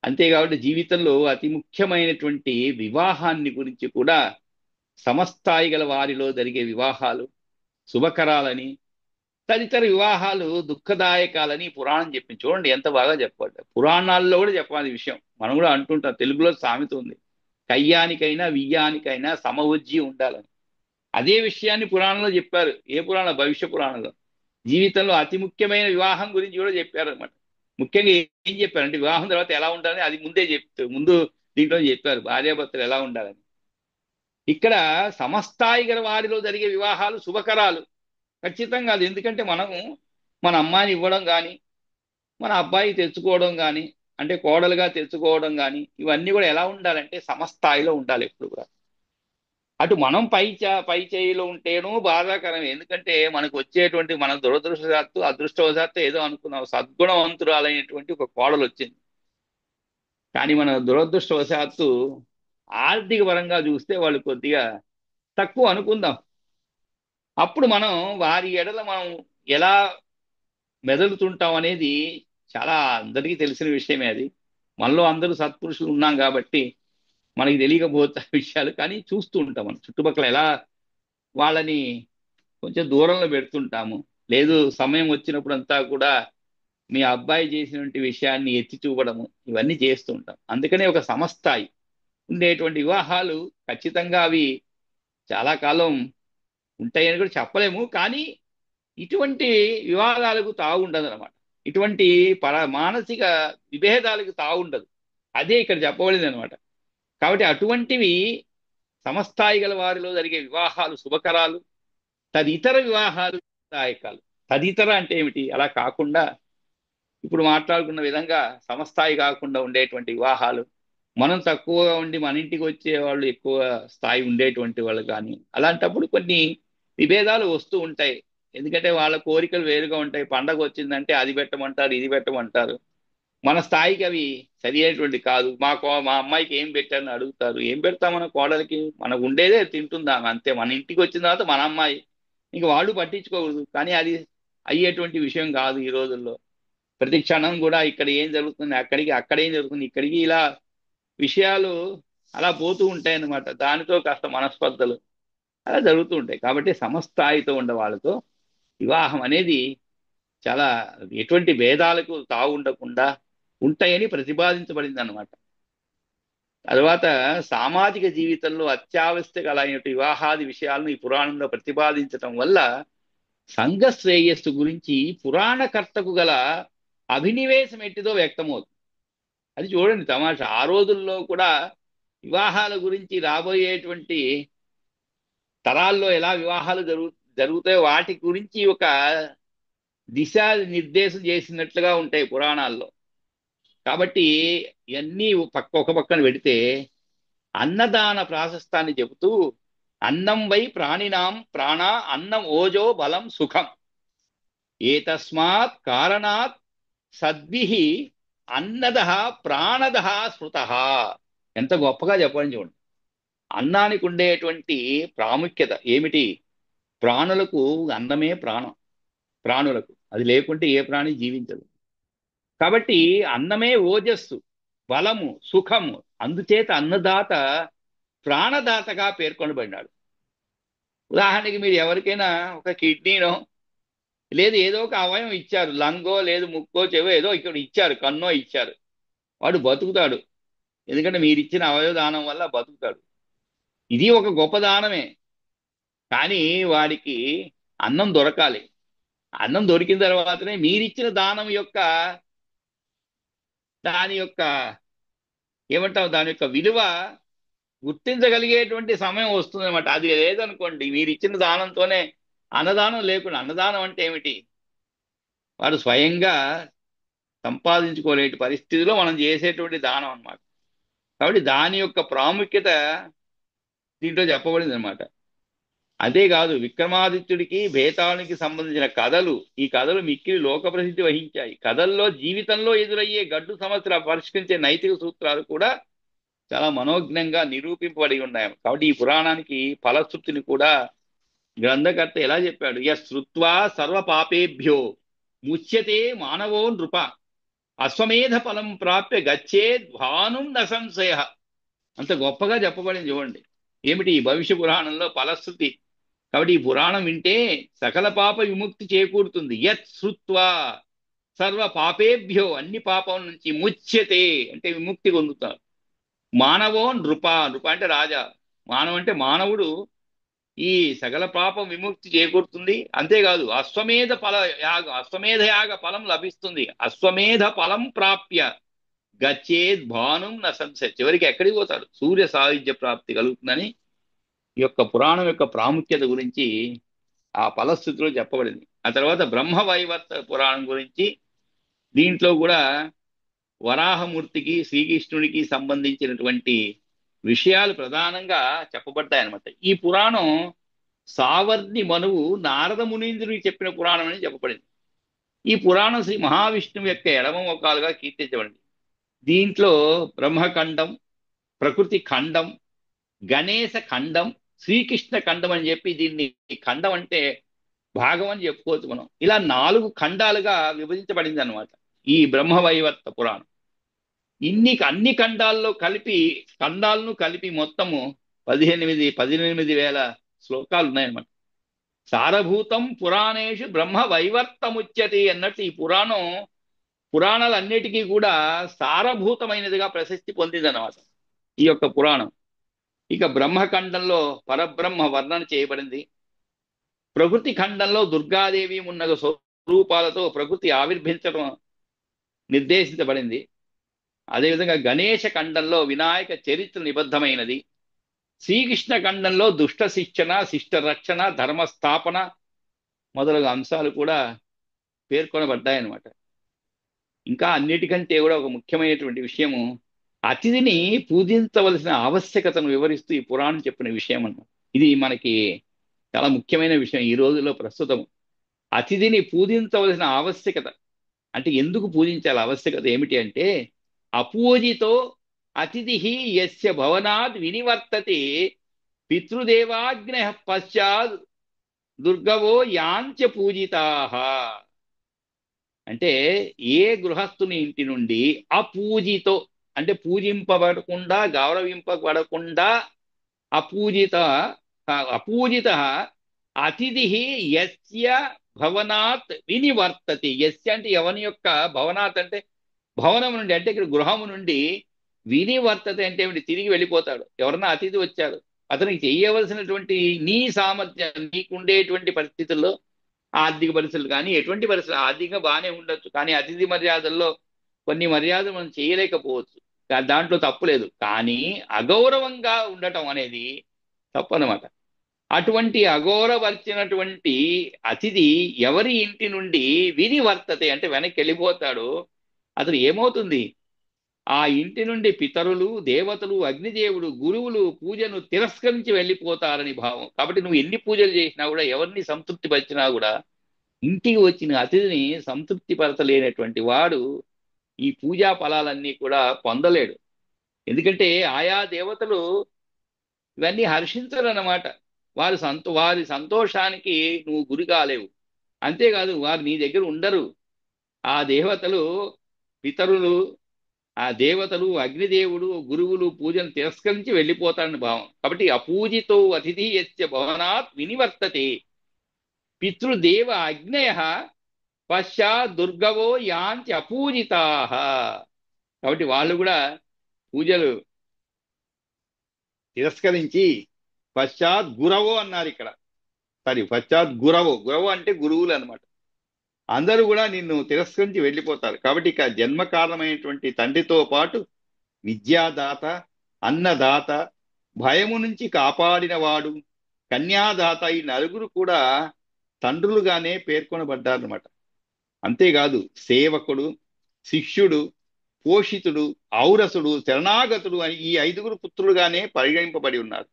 అంతేకాబట్టి జీవితంలో అతి ముఖ్యమైనటువంటి వివాహాన్ని గురించి కూడా సమస్థాయి గల వారిలో జరిగే వివాహాలు శుభకరాలని, తదితర వివాహాలు దుఃఖదాయకాలని పురాణం చెప్పింది. చూడండి ఎంత బాగా చెప్పాడు. పురాణాల్లో కూడా చెప్పాలి ఈ విషయం. మనం కూడా అంటుంటాం, తెలుగులో సామెత ఉంది, కయ్యానికైనా వియ్యానికైనా సమవుజ్జి ఉండాలని. అదే విషయాన్ని పురాణంలో చెప్పారు. ఏ పురాణం? భవిష్య పురాణంలో. జీవితంలో అతి ముఖ్యమైన వివాహం గురించి కూడా చెప్పారు అనమాట. ముఖ్యంగా ఏం చెప్పారంటే వివాహం తర్వాత ఎలా ఉండాలని అది ముందు దీంట్లో చెప్పారు, భార్యాభర్తలు ఎలా ఉండాలని. ఇక్కడ సమస్థాయి గల వారిలో జరిగే వివాహాలు శుభకరాలు ఖచ్చితంగా. అది ఎందుకంటే మనము మన అమ్మాయిని ఇవ్వడం కానీ, మన అబ్బాయి తెచ్చుకోవడం కానీ, అంటే కోడలుగా తెచ్చుకోవడం కానీ, ఇవన్నీ కూడా ఎలా ఉండాలంటే సమస్థాయిలో ఉండాలి ఎప్పుడు కూడా. అటు మనం పై చేయిలో ఉంటేనూ బాధాకరమే. ఎందుకంటే మనకు వచ్చేటువంటి మన దురదృష్టవశాత్తు అదృష్టవశాత్తు ఏదో అనుకున్నాం, సద్గుణవంతురాలైనటువంటి ఒక కోడలు వచ్చింది. కానీ మన దురదృష్టవశాత్తు ఆర్థిక పరంగా చూస్తే వాళ్ళు కొద్దిగా తక్కువ అనుకుందాం. అప్పుడు మనం వారి ఎడల మనం ఎలా మెదలుతుంటాం అనేది చాలా అందరికీ తెలిసిన విషయమే. అది మనలో అందరూ సత్పురుషులు ఉన్నాం కాబట్టి మనకి తెలియకపోతే విషయాలు, కానీ చూస్తూ ఉంటాం మనం చుట్టుపక్కల ఎలా వాళ్ళని కొంచెం దూరంలో పెడుతుంటాము. లేదు సమయం వచ్చినప్పుడు అంతా కూడా మీ అబ్బాయి చేసినటువంటి విషయాన్ని ఎత్తి చూపడము, ఇవన్నీ చేస్తూ ఉంటాం. అందుకనే ఒక సమస్థాయి ఉండేటువంటి వివాహాలు ఖచ్చితంగా అవి చాలా కాలం ఉంటాయని కూడా చెప్పలేము. కానీ ఇటువంటి వివాదాలకు తావుండదు అనమాట. ఇటువంటి మానసిక విభేదాలకు తావుండదు. అదే ఇక్కడ చెప్పబడింది అనమాట. కాబట్టి అటువంటివి సమస్థాయి గల వారిలో జరిగే వివాహాలు శుభకరాలు, తదితర వివాహాలు దాయకాలు. తదితర అంటే ఏమిటి? అలా కాకుండా ఇప్పుడు మాట్లాడుకున్న విధంగా సమస్థాయి కాకుండా ఉండేటువంటి వివాహాలు, మనం తక్కువగా ఉండి మన ఇంటికి వచ్చే వాళ్ళు ఎక్కువ స్థాయి ఉండేటువంటి వాళ్ళు కానీ, అలాంటప్పుడు కొన్ని విభేదాలు వస్తూ ఉంటాయి. ఎందుకంటే వాళ్ళ కోరికలు వేరుగా ఉంటాయి. పండగ వచ్చిందంటే అది పెట్టమంటారు, ఇది పెట్టమంటారు. మన స్థాయికి అవి సరి అయినటువంటి కాదు. మా అమ్మాయికి ఏం పెట్టారని అడుగుతారు. ఏం పెడతాం మన కోడలికి? మనకు ఉండేదే తింటుందాం అంతే. మన ఇంటికి వచ్చిన తర్వాత మన అమ్మాయి, ఇంక వాళ్ళు పట్టించుకోకూడదు. కానీ అది అయ్యేటువంటి విషయం కాదు ఈ రోజుల్లో. ప్రతి క్షణం కూడా ఇక్కడ ఏం జరుగుతుంది, అక్కడ ఏం జరుగుతుంది, ఇక్కడికి ఇలా విషయాలు అలా పోతూ ఉంటాయి అన్నమాట. దానితో కాస్త మనస్పర్ధలు అలా జరుగుతూ ఉంటాయి. కాబట్టి సమస్థాయితో ఉండే వాళ్ళతో వివాహం అనేది చాలా ఎటువంటి భేదాలకు తావు ఉండకుండా ఉంటాయని ప్రతిపాదించబడింది అన్నమాట. తర్వాత సామాజిక జీవితంలో అత్యావశ్యక అయిన వివాహాది విషయాలను ఈ పురాణంలో ప్రతిపాదించటం వల్ల సంఘ శ్రేయస్సు గురించి పురాణకర్తకు గల అభినివేశం ఎట్టిదో వ్యక్తమవుతుంది. అది చూడండి తమాషా. ఆ రోజుల్లో కూడా వివాహాల గురించి రాబోయేటువంటి తరాల్లో ఎలా వివాహాలు జరుగుతాయో వాటి గురించి ఒక దిశా నిర్దేశం చేసినట్లుగా ఉంటాయి పురాణాల్లో. కాబట్టి ఇవన్నీ ఒక పక్కన పెడితే అన్నదాన ప్రాశస్తాన్ని చెబుతూ అన్నం వై ప్రాణినాం ప్రాణ అన్నం ఓజో బలం సుఖం ఏతస్మాత్ కారణాత్ సద్భిః అన్నదః ప్రాణదః స్మృతః. ఎంత గొప్పగా చెప్పండి చూడండి. అన్నానికి ఉండేటువంటి ప్రాముఖ్యత ఏమిటి? ప్రాణులకు అన్నమే ప్రాణం. ప్రాణులకు అది లేకుంటే ఏ ప్రాణి జీవించదు. కాబట్టి అన్నమే ఓజస్సు, బలము, సుఖము. అందుచేత అన్నదాత ప్రాణదాతగా పేర్కొనబడినాడు. ఉదాహరణకి మీరు ఎవరికైనా ఒక కిడ్నీనో లేదు ఏదో ఒక అవయవం ఇచ్చారు, లంగో లేదు ముక్కో చెవో ఏదో ఇక్కడ ఇచ్చారు, కన్నో ఇచ్చారు, వాడు బతుకుతాడు. ఎందుకంటే మీరు ఇచ్చిన అవయవ దానం వల్ల బతుకుతాడు. ఇది ఒక గొప్ప దానమే. కానీ వాడికి అన్నం దొరకాలి. అన్నం దొరికిన తర్వాతనే మీరిచ్చిన దానం యొక్క దాని యొక్క ఏమంటావు దాని యొక్క విలువ గుర్తించగలిగేటువంటి సమయం వస్తుంది అనమాట. అది లేదనుకోండి, మీరు ఇచ్చిన దానంతోనే అన్నదానం లేకుండా, అన్నదానం అంటే ఏమిటి? వాడు స్వయంగా సంపాదించుకోలేని పరిస్థితిలో మనం చేసేటువంటి దానం అన్నమాట. కాబట్టి దాని యొక్క ప్రాముఖ్యత దీంట్లో చెప్పబడింది అనమాట. అంతేకాదు విక్రమాదిత్యుడికి బేతాళునికి సంబంధించిన కథలు, ఈ కథలు మిక్కిలి లోక ప్రసిద్ధి వహించాయి. కథల్లో జీవితంలో ఎదురయ్యే గడ్డు సమస్యలు పరిష్కరించే నైతిక సూత్రాలు కూడా చాలా మనోజ్ఞంగా నిరూపింపబడి ఉన్నాయి. కాబట్టి ఈ పురాణానికి ఫలశ్రుతిని కూడా గ్రంథకర్త ఎలా చెప్పాడు? యశ్రుత్వా సర్వ పాపేభ్యో ముచ్యతే మానవో నృప అశ్వమేధ ఫలం ప్రాప్య గచ్చేద్ భానుం న సంశయ. అంత గొప్పగా చెప్పబడింది చూడండి. ఏమిటి ఈ భవిష్య పురాణంలో ఫలశ్రుతి? కాబట్టి ఈ పురాణం వింటే సకల పాప విముక్తి చేకూరుతుంది. యత్ శ్రుత్వా సర్వ పాపేభ్యో, అన్ని పాపం నుంచి, ముచ్యతే అంటే విముక్తి పొందుతారు. మానవో నృప, నృప అంటే రాజా, మానవ అంటే మానవుడు, ఈ సకల పాపం విముక్తి చేకూరుతుంది. అంతేకాదు అశ్వమేధ యాగ ఫలం లభిస్తుంది. అశ్వమేధ ఫలం ప్రాప్య గచ్చేద్ భానుం న సంశయ. చివరికి ఎక్కడికి పోతాడు? సూర్య సాయుధ్య ప్రాప్తి కలుగుతుందని ఈ యొక్క పురాణం యొక్క ప్రాముఖ్యత గురించి ఆ ఫలశ్రుతిలో చెప్పబడింది. ఆ తర్వాత బ్రహ్మవైవర్త పురాణం గురించి, దీంట్లో కూడా వరాహమూర్తికి శ్రీకృష్ణుడికి సంబంధించినటువంటి విషయాలు ప్రధానంగా చెప్పబడ్డాయన్నమాట. ఈ పురాణం సావర్ణి మనువు నారద మునీంద్రుడికి చెప్పిన పురాణం అని చెప్పబడింది. ఈ పురాణం శ్రీ మహావిష్ణువు యొక్క ఎడమ ముఖాలుగా కీర్తించబడింది. దీంట్లో బ్రహ్మఖండం, ప్రకృతి ఖండం, గణేశ ఖండం, శ్రీకృష్ణ ఖండం అని చెప్పి, దీన్ని ఖండం అంటే భాగం అని చెప్పుకోవచ్చు మనం. ఇలా 4 ఖండాలుగా విభజించబడింది అనమాట ఈ బ్రహ్మవైవర్త పురాణం. అన్ని ఖండాలను కలిపి మొత్తము 18,000 శ్లోకాలు ఉన్నాయన్నమాట. సారభూతం పురాణేషు బ్రహ్మ వైవర్తముచ్యతే అన్నట్టు ఈ పురాణాలన్నిటికీ కూడా సారభూతమైనదిగా ప్రసిద్ధి పొందిందన్నమాట ఈ యొక్క పురాణం. ఇక బ్రహ్మఖండంలో పరబ్రహ్మ వర్ణన చేయబడింది. ప్రకృతి ఖండంలో దుర్గాదేవి ఉన్న స్వరూపాలతో ప్రకృతి ఆవిర్భించడం నిర్దేశించబడింది. అదేవిధంగా గణేశ ఖండంలో వినాయక చరిత్ర నిబద్ధమైనది. శ్రీకృష్ణ ఖండంలో దుష్ట శిక్షణ, శిష్ట రక్షణ, ధర్మస్థాపన మొదలగు అంశాలు కూడా పేర్కొనబడ్డాయన్నమాట. ఇంకా అన్నిటికంటే కూడా ఒక ముఖ్యమైనటువంటి విషయము, అతిథిని పూజించవలసిన ఆవశ్యకతను వివరిస్తూ ఈ పురాణం చెప్పిన విషయం అన్నమాట. ఇది మనకి చాలా ముఖ్యమైన విషయం ఈ రోజుల్లో ప్రస్తుతం. అతిథిని పూజించవలసిన ఆవశ్యకత అంటే ఎందుకు పూజించాలి? ఆవశ్యకత ఏమిటి అంటే, అపూజితో అతిథి యస్య భవనాద్ వినివర్తతే పితృదేవాగ్న పశ్చాత్ దుర్గవో యాంచ పూజితాః. అంటే ఏ గృహస్థుని ఇంటి నుండి అపూజితో అంటే పూజింపబడకుండా, గౌరవింపబడకుండా, అపూజిత అతిథి యస్య భవనాత్ వినివర్తతి. యస్య అంటే ఎవని యొక్క, భవనాత్ అంటే భవనం నుండి, అంటే ఇక్కడ గృహము నుండి, వినివర్తత అంటే ఏమిటి? తిరిగి వెళ్ళిపోతాడు. ఎవరన్నా అతిథి వచ్చాడు, అతనికి చేయవలసినటువంటి నీ సామర్థ్యం, నీకుండేటువంటి పరిస్థితుల్లో ఆర్థిక పరిస్థితులు కానీ ఎటువంటి పరిస్థితులు ఆర్థికంగా బాగానే ఉండొచ్చు, కానీ అతిథి మర్యాదల్లో కొన్ని మర్యాదలు మనం చేయలేకపోవచ్చు. దాంట్లో తప్పు లేదు, కానీ అగౌరవంగా ఉండటం అనేది తప్పు అన్నమాట. అటువంటి అగౌరవపరిచినటువంటి అతిథి ఎవరి ఇంటి నుండి విని వర్తతే అంటే వెనక్కి వెళ్ళిపోతాడో అతను ఏమవుతుంది, ఆ ఇంటి నుండి పితరులు, దేవతలు, అగ్నిదేవుడు, గురువులు పూజను తిరస్కరించి వెళ్ళిపోతారని భావం. కాబట్టి నువ్వు ఎన్ని పూజలు చేసినా కూడా, ఎవరిని సంతృప్తి పరిచినా కూడా, ఇంటికి వచ్చిన అతిథిని సంతృప్తి పరచలేనటువంటి వాడు ఈ పూజా ఫలాలన్నీ కూడా పొందలేడు. ఎందుకంటే ఆయా దేవతలు ఇవన్నీ హర్షించరన్నమాట. వారి సంతోషానికి నువ్వు గురి కాలేవు. అంతేకాదు వారు నీ దగ్గర ఉండరు. ఆ దేవతలు, పితరులు, ఆ దేవతలు, అగ్నిదేవుడు, గురువులు పూజను తిరస్కరించి వెళ్ళిపోతాడని భావం. కాబట్టి అపూజితో అతిథి యస్య భవనాత్ వినివర్తతే పితృదేవ అగ్నయ పశ్చాత్ దుర్గవో యాంతి అపూజితా. కాబట్టి వాళ్ళు కూడా పూజలు తిరస్కరించి పశ్చాత్ గురవో అన్నారు ఇక్కడ. పశ్చాత్ గురవో, గురవో అంటే గురువులు అనమాట. అందరూ కూడా నిన్ను తిరస్కరించి వెళ్ళిపోతారు. కాబట్టి ఇక జన్మ కారణమైనటువంటి తండ్రితో పాటు విద్యాదాత, అన్నదాత, భయము నుంచి కాపాడినవాడు, కన్యాదాత, ఈ నలుగురు కూడా తండ్రులుగానే పేర్కొనబడ్డారనమాట. అంతేకాదు సేవకుడు, శిష్యుడు, పోషితుడు, ఔరసుడు, శరణాగతుడు అని ఈ ఐదుగురు పుత్రులుగానే పరిగణింపబడి ఉన్నారు.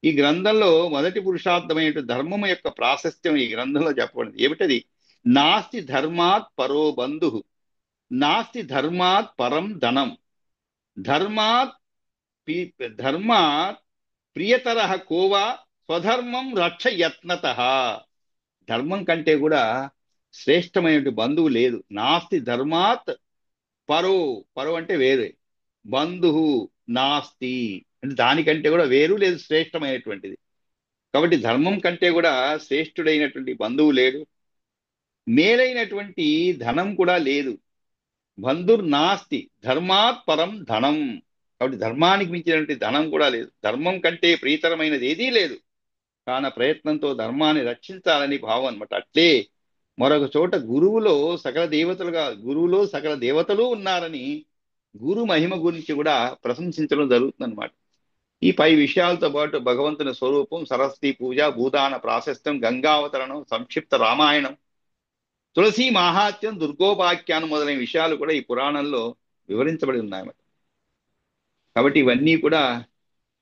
ఈ గ్రంథంలో మొదటి పురుషార్థమైన ధర్మం యొక్క ప్రాశస్త్యం ఈ గ్రంథంలో చెప్పబడింది. ఏమిటది? నాస్తి ధర్మాత్ పరో బంధు, నాస్తి ధర్మాత్ పరం ధనం, ధర్మాత్ ధర్మాత్ ప్రియతర కోవా స్వధర్మం రక్ష యత్నత. ధర్మం కంటే కూడా శ్రేష్టమైన బంధువు లేదు. నాస్తి ధర్మాత్ పరో, పరో అంటే వేరే, బంధువు నాస్తి అంటే దానికంటే కూడా వేరు లేదు, శ్రేష్టమైనటువంటిది. కాబట్టి ధర్మం కంటే కూడా శ్రేష్ఠుడైనటువంటి బంధువు లేడు, మేలైనటువంటి ధనం కూడా లేదు. బంధుర్ నాస్తి ధర్మాత్ పరం ధనం. కాబట్టి ధర్మానికి మించినటువంటి ధనం కూడా లేదు. ధర్మం కంటే ప్రియతరమైనది ఏదీ లేదు. కాన ప్రయత్నంతో ధర్మాన్ని రక్షించాలని భావం అనమాట. అట్లే మరొక చోట గురువులో సకల దేవతలు ఉన్నారని గురు మహిమ గురించి కూడా ప్రశంసించడం జరుగుతుంది అనమాట. ఈ పై విషయాలతో పాటు భగవంతుని స్వరూపం, సరస్వతి పూజ, భూదాన ప్రాశస్త్యం, గంగావతరణం, సంక్షిప్త రామాయణం, తులసి మాహాత్యం, దుర్గోపాఖ్యానం మొదలైన విషయాలు కూడా ఈ పురాణంలో వివరించబడి ఉన్నాయన్నమాట. కాబట్టి ఇవన్నీ కూడా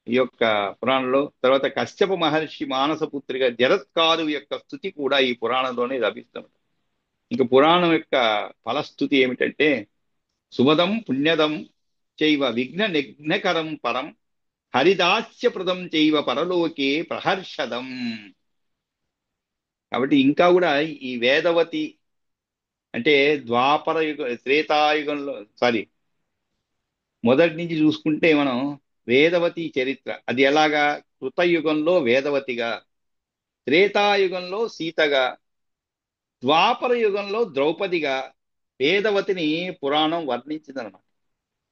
ఈ యొక్క పురాణంలో. తర్వాత కశ్యప మహర్షి మానసపుత్రిక జరత్కారు యొక్క స్థుతి కూడా ఈ పురాణంలోనే లభిస్తుంది. ఇంక పురాణం యొక్క ఫలస్థుతి ఏమిటంటే, సుమదం పుణ్యదం చైవ విఘ్న నిఘ్నకరం పరం హరిదాస్యప్రదం చైవ పరలోకే ప్రహర్షదం. కాబట్టి ఇంకా కూడా ఈ వేదవతి అంటే ద్వాపర యుగ, త్రేతాయుగంలో మొదటి నుంచి చూసుకుంటే మనం వేదవతి చరిత్ర, అది ఎలాగా, కృతయుగంలో వేదవతిగా, త్రేతాయుగంలో సీతగా, ద్వాపర యుగంలో ద్రౌపదిగా వేదవతిని పురాణం వర్ణించిందనమాట.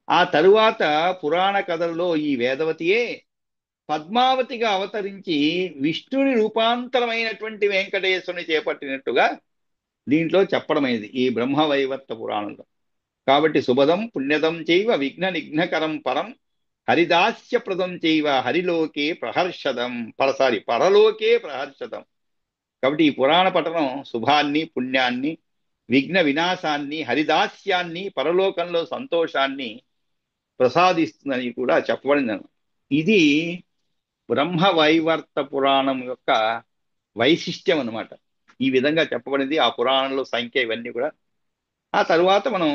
ఆ తరువాత పురాణ కథల్లో ఈ వేదవతియే పద్మావతిగా అవతరించి విష్ణుని రూపాంతరమైనటువంటి వెంకటేశ్వరుని చేపట్టినట్టుగా దీంట్లో చెప్పడమైనది ఈ బ్రహ్మవైవర్త పురాణంలో. కాబట్టి శుభదం పుణ్యదం చైవ విఘ్న నిఘ్నకరం పరం హరిదాస్యప్రదం చైవ హరిలోకే ప్రహర్షదం పరలోకే ప్రహర్షదం. కాబట్టి ఈ పురాణ పఠనం శుభాన్ని, పుణ్యాన్ని, విఘ్న వినాశాన్ని, హరిదాస్యాన్ని, పరలోకంలో సంతోషాన్ని ప్రసాదిస్తుందని కూడా చెప్పబడింది. ఇది బ్రహ్మవైవర్త పురాణం యొక్క వైశిష్ట్యం అన్నమాట. ఈ విధంగా చెప్పబడింది ఆ పురాణంలో సంఖ్య ఇవన్నీ కూడా. ఆ తరువాత మనం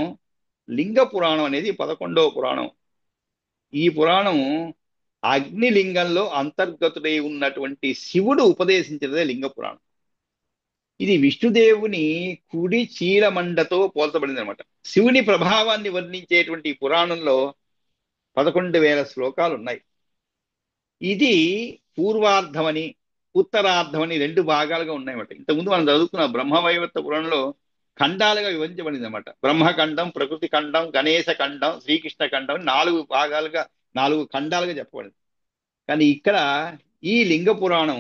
లింగ పురాణం అనేది 11వ పురాణం. ఈ పురాణం అగ్నిలింగంలో అంతర్గతుడై ఉన్నటువంటి శివుడు ఉపదేశించినదే లింగ పురాణం. ఇది విష్ణుదేవుని కుడి చీలమండతో పోల్చబడింది అనమాట. శివుని ప్రభావాన్ని వర్ణించేటువంటి పురాణంలో 11,000 శ్లోకాలు ఉన్నాయి. ఇది పూర్వార్ధమని, ఉత్తరార్ధమని 2 భాగాలుగా ఉన్నాయన్నమాట. ఇంతకుముందు మనం చదువుకున్న బ్రహ్మవైవర్త పురాణంలో ఖండాలుగా విభజించబడింది అనమాట. బ్రహ్మఖండం, ప్రకృతి ఖండం, గణేశ ఖండం, శ్రీకృష్ణ ఖండం 4 భాగాలుగా, 4 ఖండాలుగా చెప్పబడింది. కానీ ఇక్కడ ఈ లింగ పురాణం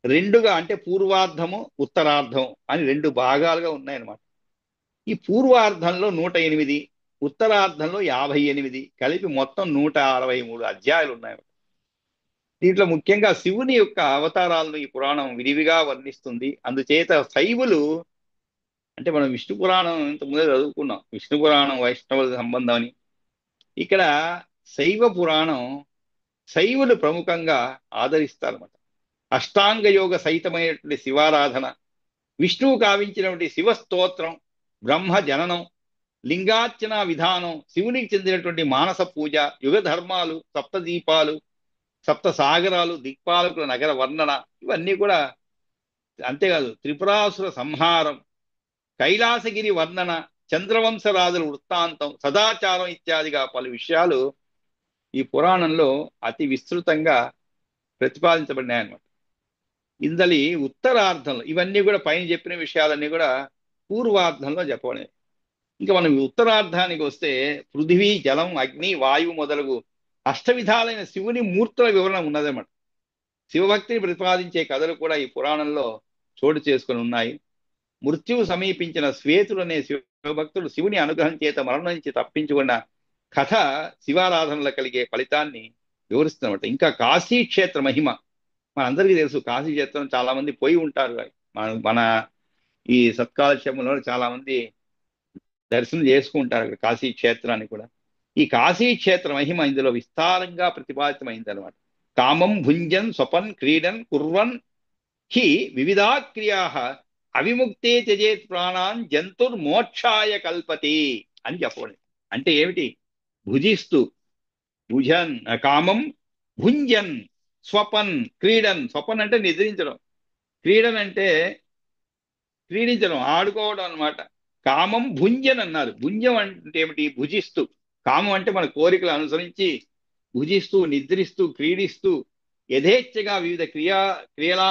రెండుగా అంటే పూర్వార్ధము ఉత్తరార్ధం అని రెండు భాగాలుగా ఉన్నాయన్నమాట. ఈ పూర్వార్ధంలో 108, ఉత్తరార్ధంలో 58, కలిపి మొత్తం 163 అధ్యాయాలు ఉన్నాయి. దీంట్లో ముఖ్యంగా శివుని యొక్క అవతారాలను ఈ పురాణం విరివిగా వర్ణిస్తుంది. అందుచేత శైవులు అంటే మనం విష్ణు పురాణం ఇంత ముందే చదువుకున్నాం, విష్ణు పురాణం వైష్ణవుల సంబంధం అని. ఇక్కడ శైవ పురాణం శైవులు ప్రముఖంగా ఆదరిస్తారన్నమాట. అష్టాంగ యోగ సహితమైనటువంటి శివారాధన, విష్ణువు కావించినటువంటి శివస్తోత్రం, బ్రహ్మ జననం, లింగార్చన విధానం, శివునికి చెందినటువంటి మానస పూజ, యుగ ధర్మాలు, సప్తదీపాలు, సప్త సాగరాలు, దిక్పాలకుల నగర వర్ణన, ఇవన్నీ కూడా. అంతేకాదు త్రిపురాసుర సంహారం, కైలాసగిరి వర్ణన, చంద్రవంశరాజుల వృత్తాంతం, సదాచారం ఇత్యాదిగా పలు విషయాలు ఈ పురాణంలో అతి విస్తృతంగా ప్రతిపాదించబడినాయన్నమాట. ఇందలి ఉత్తరార్ధంలో ఇవన్నీ కూడా పైన చెప్పిన విషయాలన్నీ కూడా పూర్వార్ధంలో చెప్పబడినాయి. ఇంకా మనం ఉత్తరార్ధానికి వస్తే పృథివీ, జలం, అగ్ని, వాయువు మొదలగు అష్టవిధాలైన శివుని మూర్తుల వివరణ ఉన్నదన్నమాట. శివభక్తిని ప్రతిపాదించే కథలు కూడా ఈ పురాణంలో చోటు చేసుకుని ఉన్నాయి. మృత్యువు సమీపించిన శ్వేతుడు అనే శివభక్తుడు శివుని అనుగ్రహం చేత మరణం నుంచి తప్పించుకున్న కథ శివారాధనలో కలిగే ఫలితాన్ని వివరిస్తున్నమాట. ఇంకా కాశీ క్షేత్ర మహిమ మనందరికీ తెలుసు. కాశీ క్షేత్రం చాలా మంది పోయి ఉంటారు. మన ఈ సత్కాలక్షేమంలో చాలా మంది దర్శనం చేసుకుంటారు అక్కడ కాశీ క్షేత్రాన్ని కూడా. ఈ కాశీ క్షేత్ర మహిమ ఇందులో విస్తారంగా ప్రతిపాదితమైంది అనమాట. కామం భుంజన్ స్వపన్ క్రీడన్ కుర్వన్ హి వివిధా క్రియా అవిముక్తే త్యజేత్ ప్రాణాన్ జంతుర్మోక్షాయ కల్పతి అని చెప్పండి. అంటే ఏమిటి? భుజిస్తూ, భుజన్ కామం, భుంజన్, స్వపన్, క్రీడన్. స్వపన్ అంటే నిద్రించడం, క్రీడన్ అంటే క్రీడించడం, ఆడుకోవడం అనమాట. కామం భుంజన్ అన్నారు. భుంజం అంటే ఏమిటి? భుజిస్తూ. కామం అంటే మన కోరికలు అనుసరించి భుజిస్తూ, నిద్రిస్తూ, క్రీడిస్తూ, యథేచ్ఛగా వివిధ క్రియలా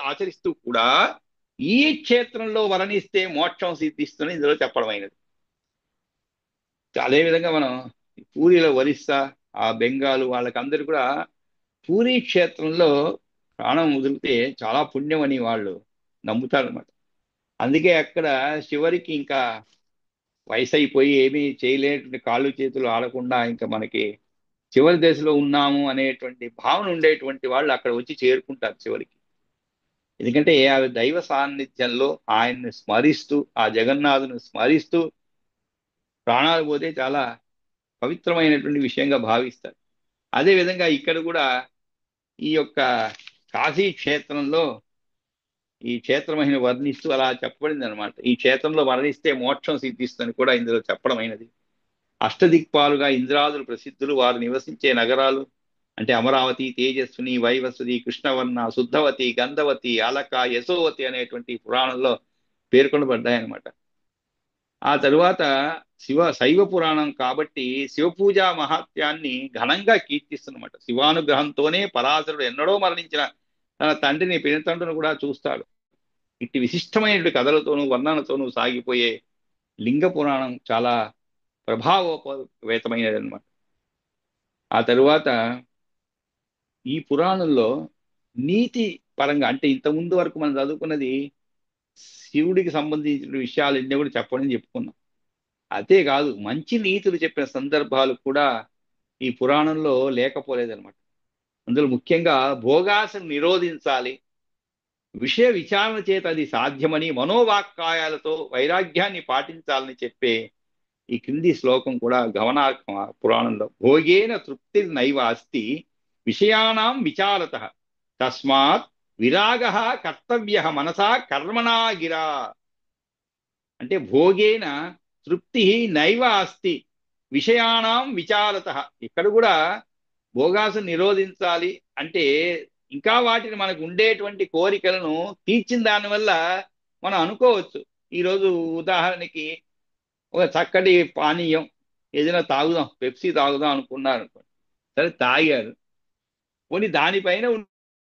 ఆచరిస్తూ కూడా ఈ క్షేత్రంలో వర్ణిస్తే మోక్షం సిద్ధిస్తుందని ఇందులో చెప్పడమైనది. అదేవిధంగా మనం పూరిలో ఒరిస్సా, ఆ బెంగాల్ వాళ్ళకందరూ కూడా పూరీ క్షేత్రంలో ప్రాణం వదిలితే చాలా పుణ్యం అని వాళ్ళు నమ్ముతారనమాట. అందుకే అక్కడ చివరికి ఇంకా వయసు అయిపోయి ఏమీ చేయలేటువంటి కాళ్ళు చేతులు ఆడకుండా ఇంకా మనకి చివరి దశలో ఉన్నాము అనేటువంటి భావన ఉండేటువంటి వాళ్ళు అక్కడ వచ్చి చేరుకుంటారు చివరికి. ఎందుకంటే ఆ దైవ సాన్నిధ్యంలో ఆయన్ని స్మరిస్తూ, ఆ జగన్నాథుని స్మరిస్తూ ప్రాణాలు పోతే చాలా పవిత్రమైనటువంటి విషయంగా భావిస్తారు. అదేవిధంగా ఇక్కడ కూడా ఈ యొక్క కాశీ క్షేత్రంలో ఈ క్షేత్రమైన వర్ణిస్తూ అలా చెప్పబడింది అనమాట. ఈ క్షేత్రంలో వర్ణిస్తే మోక్షం సిద్ధిస్తుందని కూడా ఇందులో చెప్పడమైనది. అష్టదిక్పాలుగా ఇంద్రాదులు ప్రసిద్ధులు, వారు నివసించే నగరాలు అంటే అమరావతి, తేజస్విని, వైవస్వతి, కృష్ణవర్ణ, శుద్ధవతి, గంధవతి, అలక, యశోవతి అనేటువంటి పురాణంలో పేర్కొనబడ్డాయన్నమాట. ఆ తరువాత శైవ పురాణం కాబట్టి శివపూజా మహాత్యాన్ని ఘనంగా కీర్తిస్తున్నమాట. శివానుగ్రహంతోనే పరాశరుడు ఎన్నడో మరణించిన తన తండ్రిని, పినతండ్రును కూడా చూస్తాడు. ఇట్టి విశిష్టమైనటువంటి కథలతోనూ వర్ణనతోనూ సాగిపోయే లింగ పురాణం చాలా ప్రభావోపేతమైనది అనమాట. ఆ తరువాత ఈ పురాణంలో నీతి పరంగా అంటే ఇంతకుముందు వరకు మనం చదువుకున్నది శివుడికి సంబంధించిన విషయాలు ఎన్నో కూడా చెప్పని చెప్పుకున్నాం. అదే కాదు, మంచి నీతులు చెప్పిన సందర్భాలు కూడా ఈ పురాణంలో లేకపోలేదన్నమాట. అందులో ముఖ్యంగా భోగాసను నిరోధించాలి, విషయ విచారణ చేత అది సాధ్యమని, మనోవాక్కాయాలతో వైరాగ్యాన్ని పాటించాలని చెప్పే ఈ క్రింది శ్లోకం కూడా గమనార్హం ఆ పురాణంలో. భోగేన తృప్తి నైవ అస్తి విషయానాం విచారత తస్మాత్ విరాగ కర్తవ్య మనసా కర్మణా గిరా. అంటే భోగేన తృప్తి నైవ అస్తి విషయానాం విచారత. ఇక్కడ కూడా భోగాసు నిరోధించాలి అంటే ఇంకా వాటిని మనకు ఉండేటువంటి కోరికలను తీర్చిన దానివల్ల మనం అనుకోవచ్చు. ఈరోజు ఉదాహరణకి ఒక చక్కటి పానీయం ఏదైనా తాగుదాం, పెప్సీ తాగుదాం అనుకున్నారు అనుకోండి. సరే తాగారు, పోనీ దానిపైన